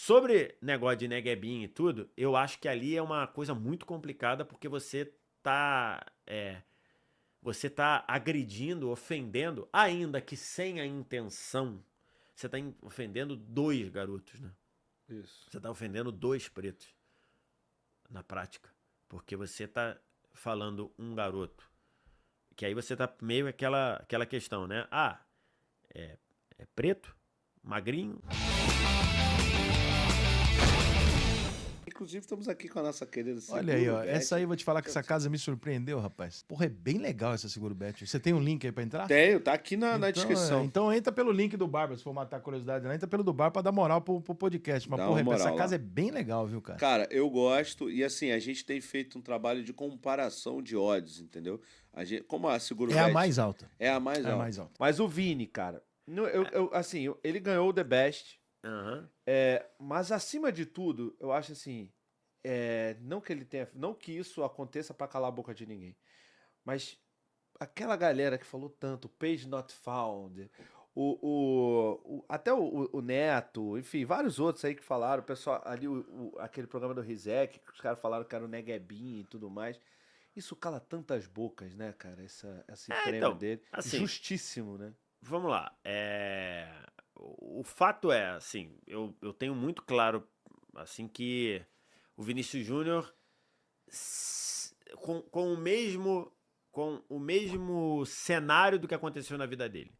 Sobre negócio de Neguebinha e tudo, eu acho que ali é uma coisa muito complicada porque você tá agredindo, ofendendo, ainda que sem a intenção, você tá ofendendo dois garotos, né? Isso. Você tá ofendendo dois pretos na prática. Porque você tá falando um garoto. Que aí você tá meio aquela questão, né? Ah, é preto, magrinho. Inclusive, estamos aqui com a nossa querida Olha aí, ó. Seguro Essa aí eu Bet. vou te falar que essa casa me surpreendeu, rapaz. Porra, é bem legal essa Seguro Bet. Você tem um link aí pra entrar? Tenho, tá aqui na Então, descrição. então entra pelo link do Barba, se for matar a curiosidade, né? Entra pelo do Barba pra dar moral pro podcast. Mas, Dá porra, uma moral essa casa lá. é bem legal, viu, cara? Cara, eu gosto, e assim, a gente tem feito um trabalho de comparação de odds, entendeu? Como a Seguro É Bet a mais alta. é a mais É a alta. mais alta. Mas o Vini, cara, assim, ele ganhou o The Best, Aham. mas acima de tudo, eu acho assim, não que isso aconteça pra calar a boca de ninguém, mas aquela galera que falou tanto, Page Not Found, até o Neto, enfim, vários outros aí que falaram, o pessoal ali, aquele programa do Rizek, que os caras falaram que era o Neguebin e tudo mais. Isso cala tantas bocas, né, cara? Esse prêmio Então, dele. assim, Justíssimo, né? vamos lá. O fato é, assim, eu tenho muito claro, assim, que o Vinícius Júnior, com o mesmo cenário do que aconteceu na vida dele,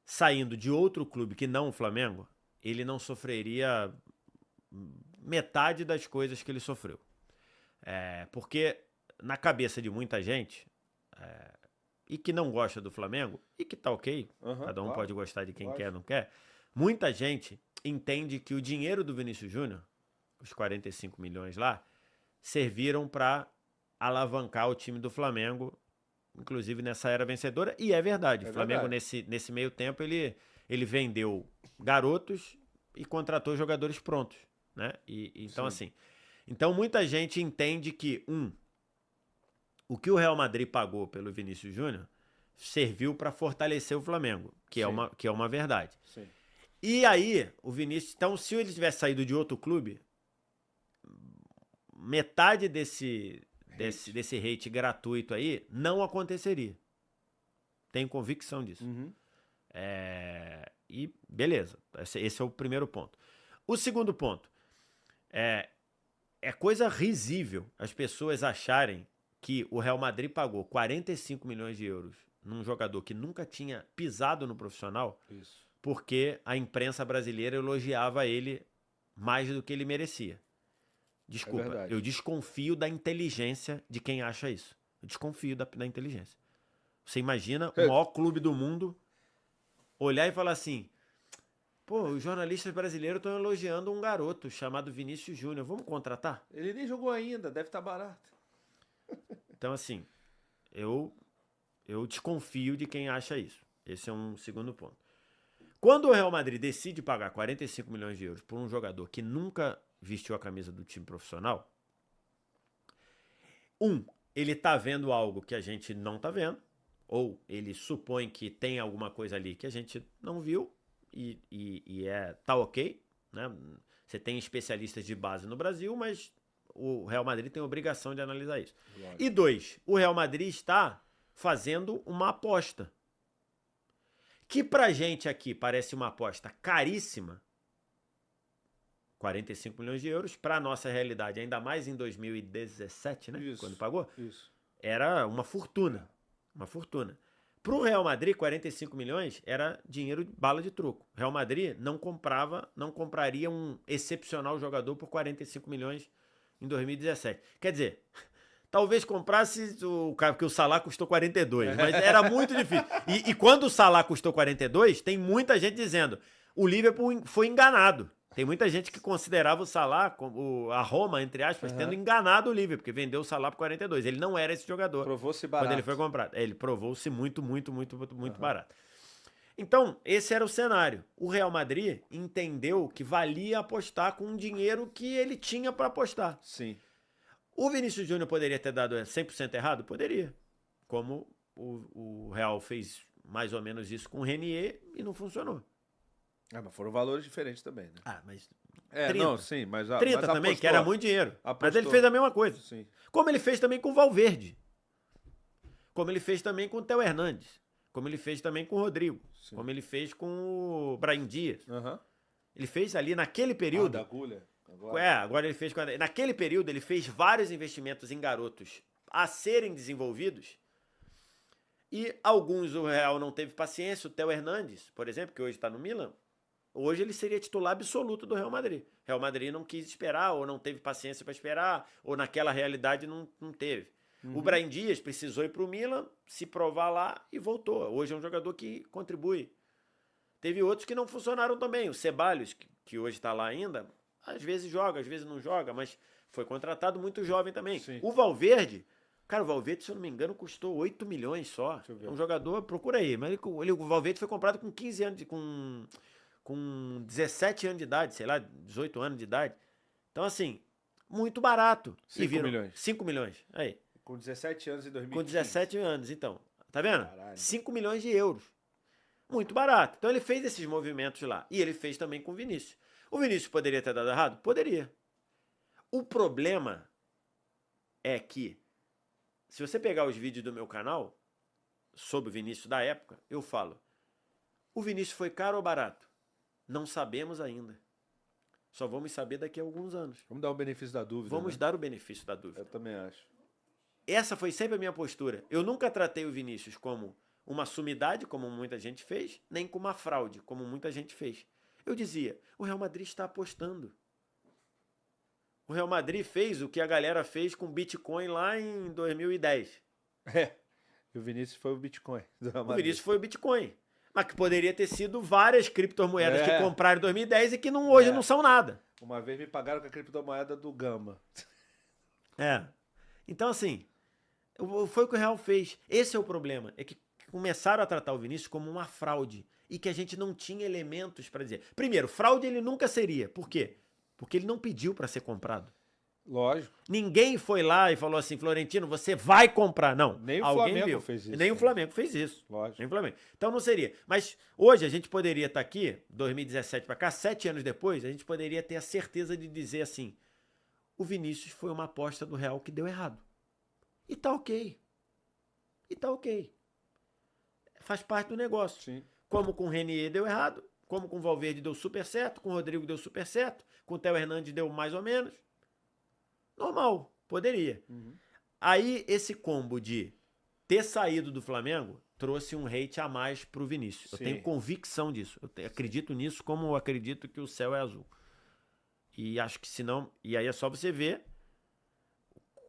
saindo de outro clube que não o Flamengo, ele não sofreria metade das coisas que ele sofreu. Porque na cabeça de muita gente, e que não gosta do Flamengo, e que tá ok, cada um claro, pode gostar de quem lógico. quer, não quer, muita gente entende que o dinheiro do Vinícius Júnior, os 45 milhões lá, serviram para alavancar o time do Flamengo, inclusive nessa era vencedora, e é verdade. É O Flamengo, verdade. nesse meio tempo, ele vendeu garotos e contratou jogadores prontos, né? Então, Sim. assim, então muita gente entende que, o que o Real Madrid pagou pelo Vinícius Júnior serviu para fortalecer o Flamengo, que é uma verdade. Sim. E aí, o Vinícius, então, se ele tivesse saído de outro clube, metade desse hate gratuito aí não aconteceria. Tenho convicção disso. Uhum. E beleza, esse é o primeiro ponto. O segundo ponto é coisa risível as pessoas acharem que o Real Madrid pagou 45 milhões de euros num jogador que nunca tinha pisado no profissional, Isso. porque a imprensa brasileira elogiava ele mais do que ele merecia. Desculpa, verdade. eu desconfio da inteligência de quem acha isso. Eu desconfio da inteligência. Você imagina o maior clube do mundo olhar e falar assim: pô, os jornalistas brasileiros estão elogiando um garoto chamado Vinícius Júnior, vamos contratar? Ele nem jogou ainda, deve estar barato. Então, assim, eu desconfio de quem acha isso. Esse é um segundo ponto. Quando o Real Madrid decide pagar 45 milhões de euros por um jogador que nunca vestiu a camisa do time profissional, ele tá vendo algo que a gente não tá vendo, ou ele supõe que tem alguma coisa ali que a gente não viu, tá ok, né? Você tem especialistas de base no Brasil, mas o Real Madrid tem a obrigação de analisar isso. Lógico. E 2, o Real Madrid está fazendo uma aposta. Que pra gente aqui parece uma aposta caríssima, 45 milhões de euros, pra nossa realidade, ainda mais em 2017, né? Isso. Quando pagou, Isso. era uma fortuna. Uma fortuna. Pro Real Madrid, 45 milhões era dinheiro de bala de troco. Real Madrid não compraria um excepcional jogador por 45 milhões em 2017. Quer dizer, talvez comprasse porque o Salah custou 42, mas era muito difícil. E quando o Salah custou 42, tem muita gente dizendo: o Liverpool foi enganado. Tem muita gente que considerava o Salah, a Roma, entre aspas, tendo enganado o Liverpool, porque vendeu o Salah por 42. Ele não era esse jogador. Provou-se barato. Quando ele foi comprado. Ele provou-se muito barato. Então, esse era o cenário. O Real Madrid entendeu que valia apostar com um dinheiro que ele tinha para apostar. Sim. O Vinícius Júnior poderia ter dado 100% errado? Poderia. Como o Real fez mais ou menos isso com o Renier e não funcionou. Mas foram valores diferentes também, né? Mas É, 30. não, sim, mas 30 mas também, que apostou. era muito dinheiro. Mas Apostou. ele fez a mesma coisa. Sim. Como ele fez também com o Valverde. Como ele fez também com o Theo Hernandes. Como ele fez também com o Rodrigo. Sim. Como ele fez com o Brahim Dias. Aham. Ele fez ali naquele Ah, período. da agulha. Agora. Agora ele fez. Naquele período, ele fez vários investimentos em garotos a serem desenvolvidos. E alguns o Real não teve paciência. O Theo Hernandes, por exemplo, que hoje está no Milan, hoje ele seria titular absoluto do Real Madrid. O Real Madrid não quis esperar, ou não teve paciência para esperar, ou naquela realidade não teve. O Brahim Dias precisou ir para o Milan, se provar lá e voltou. Hoje é um jogador que contribui. Teve outros que não funcionaram também. O Ceballos, que hoje está lá ainda, às vezes joga, às vezes não joga, mas foi contratado muito jovem também. Sim. O Valverde, cara, o Valverde, se eu não me engano, custou 8 milhões só. Deixa eu ver. É um jogador, procura aí, mas o Valverde foi comprado com 15 anos, com 17 anos de idade, sei lá, 18 anos de idade. Então, assim, muito barato. 5 milhões. 5 milhões, aí. Com 17 anos em 2015. Com 17 anos, então. Tá vendo? Caralho. 5 milhões de euros. Muito barato. Então ele fez esses movimentos lá. E ele fez também com o Vinícius. O Vinícius poderia ter dado errado? Poderia. O problema é que, se você pegar os vídeos do meu canal, sobre o Vinícius da época, eu falo, o Vinícius foi caro ou barato? Não sabemos ainda. Só vamos saber daqui a alguns anos. Vamos dar o benefício da dúvida. Vamos né? dar o benefício da dúvida. Eu também acho. Essa foi sempre a minha postura. Eu nunca tratei o Vinícius como uma sumidade, como muita gente fez, nem como uma fraude, como muita gente fez. Eu dizia, o Real Madrid está apostando. O Real Madrid fez o que a galera fez com Bitcoin lá em 2010. É. E o Vinícius foi o Bitcoin. do Real O Madrid. Vinícius foi o Bitcoin. Mas que poderia ter sido várias criptomoedas É. que compraram em 2010 e que hoje É. não são nada. Uma vez me pagaram com a criptomoeda do Gama. É. Então, assim, foi o que o Real fez. Esse é o problema. É que começaram a tratar o Vinícius como uma fraude. E que a gente não tinha elementos para dizer. Primeiro, fraude ele nunca seria. Por quê? Porque ele não pediu para ser comprado. Lógico. Ninguém foi lá e falou assim, Florentino, você vai comprar. Não. Nem o alguém Flamengo viu. fez isso, Nem o né? Flamengo fez isso. Lógico. Nem o Flamengo. Então não seria. Mas hoje a gente poderia estar aqui, 2017 para cá, 7 anos depois, a gente poderia ter a certeza de dizer assim, o Vinícius foi uma aposta do Real que deu errado. E tá ok. E tá ok. Faz parte do negócio. Sim. Como com o Renier deu errado, como com o Valverde deu super certo, com o Rodrigo deu super certo, com o Theo Hernandes deu mais ou menos. Normal, poderia. Aí esse combo de ter saído do Flamengo trouxe um hate a mais pro Vinícius. Eu Sim. tenho convicção disso. Acredito nisso como eu acredito que o céu é azul. E acho que se não... E aí é só você ver,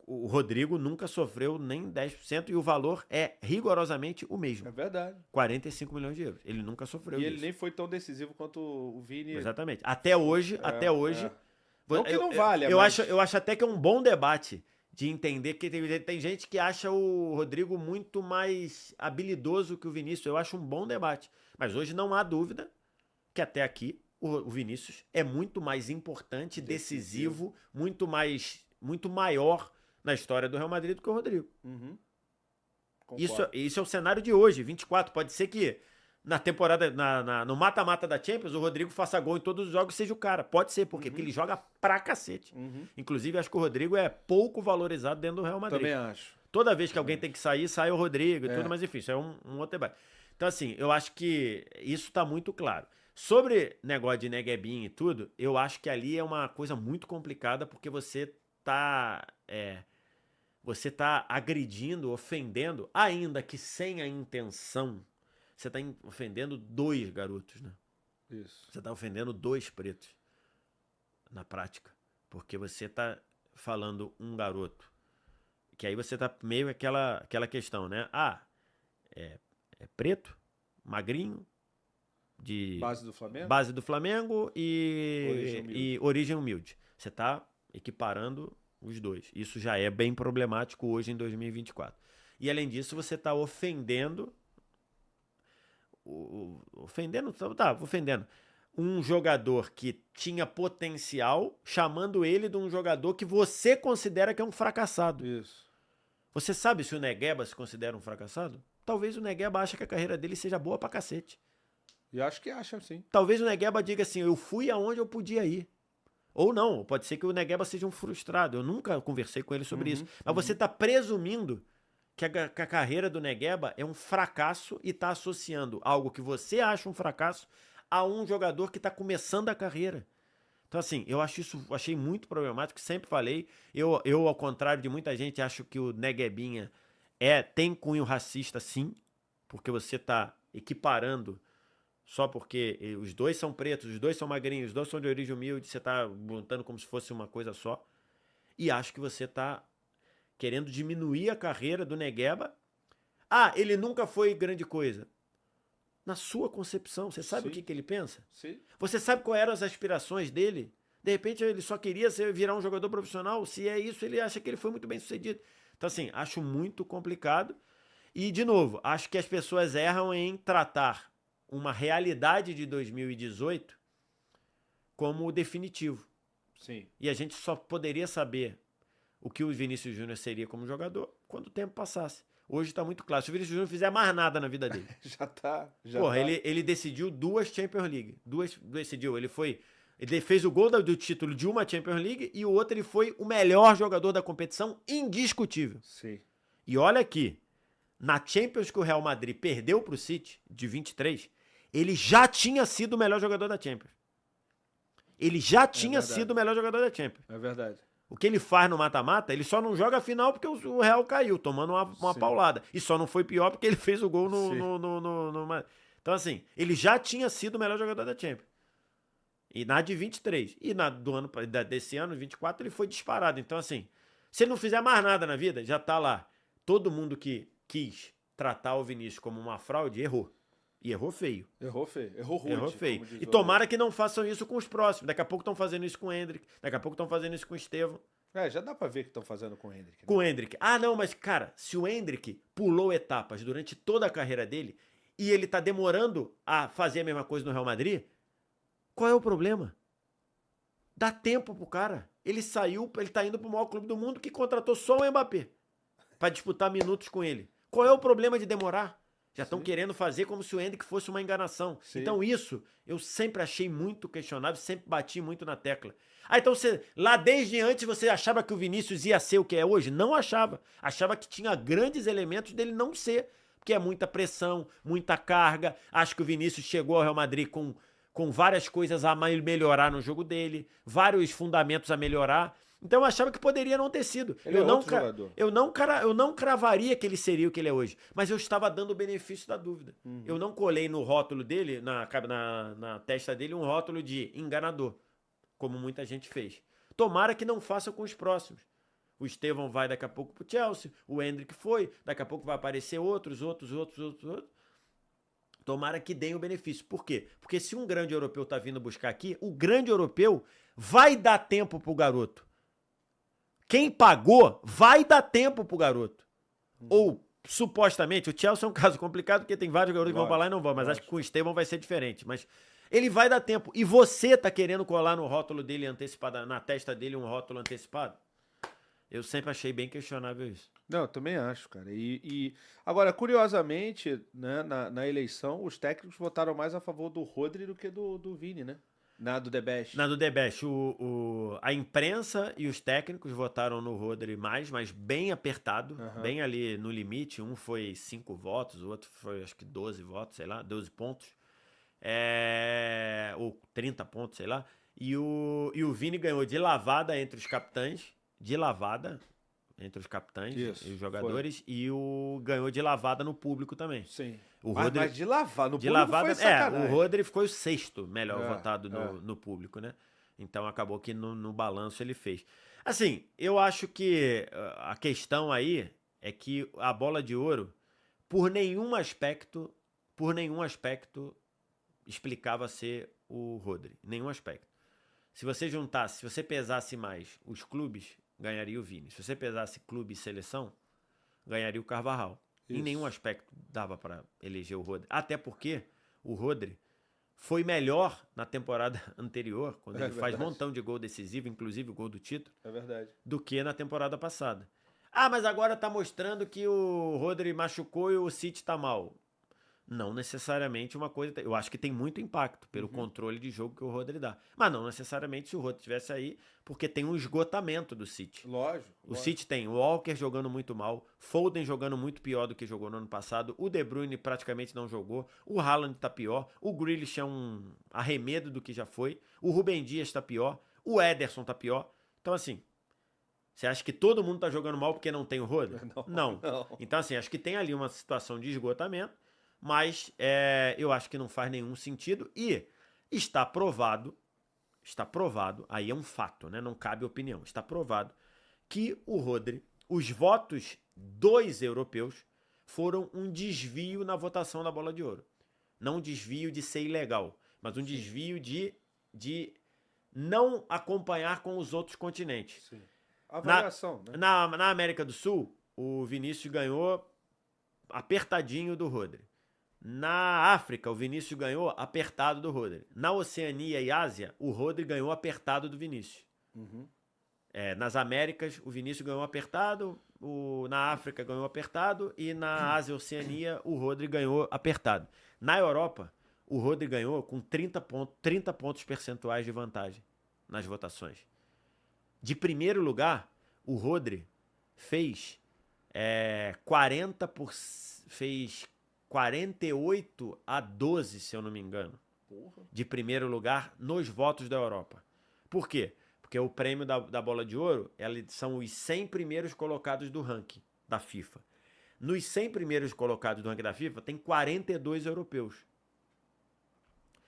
o Rodrigo nunca sofreu nem 10% e o valor é rigorosamente o mesmo. É verdade. 45 milhões de euros. Ele nunca sofreu E disso. ele nem foi tão decisivo quanto o Vini. Exatamente. Até hoje. Não que não valha, mas... Eu acho até que é um bom debate de entender que tem gente que acha o Rodrigo muito mais habilidoso que o Vinícius. Eu acho um bom debate. Mas hoje não há dúvida que até aqui o Vinícius é muito mais importante, decisivo, muito maior na história do Real Madrid do que o Rodrigo. Concordo. Isso é o cenário de hoje, 24. Pode ser que na temporada, no mata-mata da Champions, o Rodrigo faça gol em todos os jogos e seja o cara. Pode ser, porque ele joga pra cacete. Inclusive, acho que o Rodrigo é pouco valorizado dentro do Real Madrid. Também acho. Toda vez que alguém tem que sair, sai o Rodrigo e tudo, mas enfim, isso é um outro debate. Então, assim, eu acho que isso tá muito claro. Sobre negócio de Neguebinha e tudo, eu acho que ali é uma coisa muito complicada, porque você tá agredindo, ofendendo, ainda que sem a intenção, você tá ofendendo 2 garotos, né? Isso. Você tá ofendendo 2 pretos, na prática. Porque você tá falando um garoto, que aí você tá meio aquela questão, né? É preto, magrinho, de Base do Flamengo? base do Flamengo Origem humilde. e origem humilde. Você tá equiparando os dois. Isso já é bem problemático hoje em 2024. E além disso, você tá ofendendo ofendendo um jogador que tinha potencial, chamando ele de um jogador que você considera que é um fracassado. Isso. Você sabe se o Negueba se considera um fracassado? Talvez o Negueba ache que a carreira dele seja boa pra cacete. E acho que acham, sim. Talvez o Negueba diga assim, eu fui aonde eu podia ir. Ou não, pode ser que o Negueba seja um frustrado. Eu nunca conversei com ele sobre isso. Mas você está presumindo que a carreira do Negueba é um fracasso e está associando algo que você acha um fracasso a um jogador que está começando a carreira. Então, assim, achei muito problemático, sempre falei. Eu, ao contrário de muita gente, acho que o Neguebinha tem cunho racista, sim, porque você está equiparando só porque os dois são pretos, os dois são magrinhos, os dois são de origem humilde, você está montando como se fosse uma coisa só. E acho que você está querendo diminuir a carreira do Negueba. Ah, ele nunca foi grande coisa. Na sua concepção, você sabe o que ele pensa? Sim. Você sabe quais eram as aspirações dele? De repente ele só queria virar um jogador profissional. Se é isso, ele acha que ele foi muito bem sucedido. Então, assim, acho muito complicado. E, de novo, acho que as pessoas erram em tratar uma realidade de 2018 como definitivo. Sim. E a gente só poderia saber o que o Vinícius Júnior seria como jogador quando o tempo passasse. Hoje está muito claro. Se o Vinícius Júnior fizer mais nada na vida dele. Já tá. Porra, ele decidiu 2 Champions League. Decidiu. Ele fez o gol do título de uma Champions League e o outro ele foi o melhor jogador da competição, indiscutível. Sim. E olha aqui, na Champions que o Real Madrid perdeu pro City, de 23, ele já tinha sido o melhor jogador da Champions. Ele já tinha sido o melhor jogador da Champions. É verdade. O que ele faz no mata-mata, ele só não joga a final porque o Real caiu, tomando uma paulada. E só não foi pior porque ele fez o gol no. Então, assim, ele já tinha sido o melhor jogador da Champions. E na de 23. E desse ano, 24, ele foi disparado. Então, assim, se ele não fizer mais nada na vida, já tá lá. Todo mundo que quis tratar o Vinícius como uma fraude, errou. E errou feio. Errou feio. Errou rude. Errou feio. E tomara que não façam isso com os próximos. Daqui a pouco estão fazendo isso com o Endrick. Daqui a pouco estão fazendo isso com o Estevão. Já dá pra ver que estão fazendo com o Endrick. Né? Com o Endrick. Ah, não, mas, cara, se o Endrick pulou etapas durante toda a carreira dele e ele tá demorando a fazer a mesma coisa no Real Madrid, qual é o problema? Dá tempo pro cara. Ele tá indo pro maior clube do mundo que contratou só o Mbappé pra disputar minutos com ele. Qual é o problema de demorar? Já estão querendo fazer como se o Endrick fosse uma enganação. Sim. Então isso eu sempre achei muito questionável, sempre bati muito na tecla. Ah, então lá desde antes você achava que o Vinícius ia ser o que é hoje? Não achava. Achava que tinha grandes elementos dele não ser. Porque é muita pressão, muita carga. Acho que o Vinícius chegou ao Real Madrid com várias coisas a melhorar no jogo dele, vários fundamentos a melhorar. Então eu achava que poderia não ter sido. Eu não cravaria que ele seria o que ele é hoje. Mas eu estava dando o benefício da dúvida. Eu não colei no rótulo dele, na testa dele, um rótulo de enganador. Como muita gente fez. Tomara que não faça com os próximos. O Estevão vai daqui a pouco pro Chelsea, o Endrick foi, daqui a pouco vai aparecer outros. Tomara que deem o benefício. Por quê? Porque se um grande europeu tá vindo buscar aqui, o grande europeu vai dar tempo pro garoto. Quem pagou vai dar tempo pro garoto. Ou, supostamente, o Chelsea é um caso complicado porque tem vários garotos que vão pra lá e não vão, mas acho que com o Estevão vai ser diferente. Mas ele vai dar tempo. E você tá querendo colar no rótulo dele antecipado, na testa dele um rótulo antecipado? Eu sempre achei bem questionável isso. Não, eu também acho, cara. Agora, curiosamente, né, na eleição, os técnicos votaram mais a favor do Rodri do que do Vini, né? Na do The Best. Na do The Best, a imprensa e os técnicos votaram no Rodri mais, mas bem apertado, bem ali no limite. Um foi 5 votos, o outro foi acho que 12 votos, sei lá, 12 pontos. Ou 30 pontos, sei lá. E o Vini ganhou de lavada entre os capitães. De lavada entre os capitães e os jogadores. Foi. E ganhou de lavada no público também. Sim. Mas de lavada, no de público lavada, foi sacanagem. O Rodri foi o 6º melhor votado no público, né? Então acabou que no balanço ele fez. Assim, eu acho que a questão aí é que a bola de ouro, por nenhum aspecto, explicava ser o Rodri. Nenhum aspecto. Se você pesasse mais os clubes, ganharia o Vini. Se você pesasse clube e seleção, ganharia o Carvajal. Isso. Em nenhum aspecto dava para eleger o Rodri. Até porque o Rodri foi melhor na temporada anterior, quando ele faz um montão de gol decisivo, inclusive o gol do título, do que na temporada passada. Ah, mas agora tá mostrando que o Rodri machucou e o City tá mal. Não necessariamente uma coisa. Eu acho que tem muito impacto pelo controle de jogo que o Rodri dá. Mas não necessariamente se o Rodri estivesse aí, porque tem um esgotamento do City. Lógico. O City tem o Walker jogando muito mal, Foden jogando muito pior do que jogou no ano passado, o De Bruyne praticamente não jogou, o Haaland tá pior, o Grealish é um arremedo do que já foi, o Rubem Dias tá pior, o Ederson tá pior. Então, assim, você acha que todo mundo tá jogando mal porque não tem o Rodri? Não. Então, assim, acho que tem ali uma situação de esgotamento, mas eu acho que não faz nenhum sentido e está provado, aí é um fato, né? Não cabe opinião, está provado que o Rodri, os votos dos europeus foram um desvio na votação da Bola de Ouro. Não um desvio de ser ilegal, mas um desvio de não acompanhar com os outros continentes. Sim. Avaliação, né? Na América do Sul, o Vinícius ganhou apertadinho do Rodri. Na África, o Vinícius ganhou apertado do Rodri. Na Oceania e Ásia, o Rodri ganhou apertado do Vinícius. Nas Américas, o Vinícius ganhou apertado, na África ganhou apertado e na Ásia e Oceania, o Rodri ganhou apertado. Na Europa, o Rodri ganhou com 30 pontos percentuais de vantagem nas votações. De primeiro lugar, o Rodri fez 48-12, se eu não me engano. Porra. De primeiro lugar nos votos da Europa. Por quê? Porque o prêmio da Bola de Ouro são os 100 primeiros colocados do ranking da FIFA. Nos 100 primeiros colocados do ranking da FIFA, tem 42 europeus.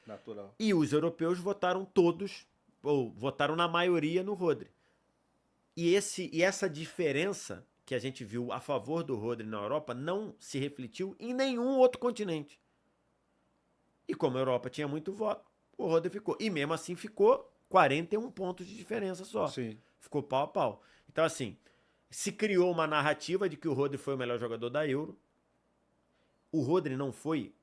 Natural. E os europeus votaram todos, ou votaram na maioria no Rodri. E essa diferença que a gente viu a favor do Rodri na Europa não se refletiu em nenhum outro continente. E como a Europa tinha muito voto, o Rodri ficou. E mesmo assim ficou 41 pontos de diferença só. Sim. Ficou pau a pau. Então, assim, se criou uma narrativa de que o Rodri foi o melhor jogador da Euro. O Rodri não foi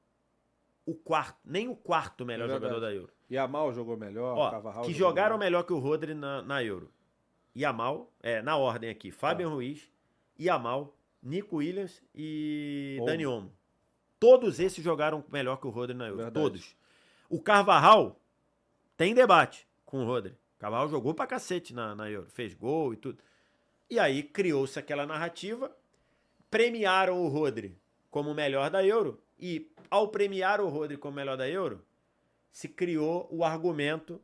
nem o quarto melhor jogador da Euro. Yamal jogou melhor, Ó, Carvajal que jogou jogaram melhor que o Rodri na Euro. Yamal, na ordem aqui, Fabian Ruiz, Yamal, Nico Williams e Dani Olmo. Todos esses jogaram melhor que o Rodri na Euro. Verdade. Todos. O Carvajal tem debate com o Rodri. O Carvajal jogou pra cacete na Euro. Fez gol e tudo. E aí criou-se aquela narrativa. Premiaram o Rodri como o melhor da Euro. E ao premiar o Rodri como o melhor da Euro, se criou o argumento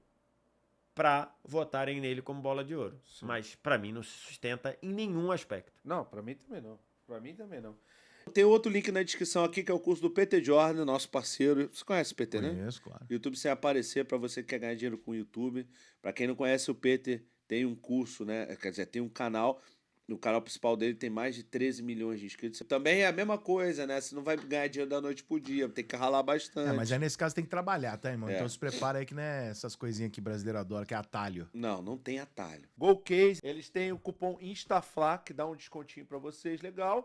para votarem nele como Bola de Ouro. Sim. Mas para mim não se sustenta em nenhum aspecto. Não, pra mim também não. Pra mim também não. Tem outro link na descrição aqui, que é o curso do PT Jordan, nosso parceiro. Você conhece o PT, né? Conheço, claro. YouTube sem aparecer, para você que quer ganhar dinheiro com o YouTube. Para quem não conhece o PT, tem um curso, né? Quer dizer, tem um canal. No canal principal dele tem mais de 13 milhões de inscritos. Também é a mesma coisa, né? Você não vai ganhar dinheiro da noite pro dia, tem que ralar bastante. Mas aí nesse caso tem que trabalhar, tá, irmão? Então se prepara aí que não é essas coisinhas que brasileiro adora, que é atalho. Não tem atalho. Golcase, eles têm o cupom INSTAFLA, que dá um descontinho pra vocês, legal.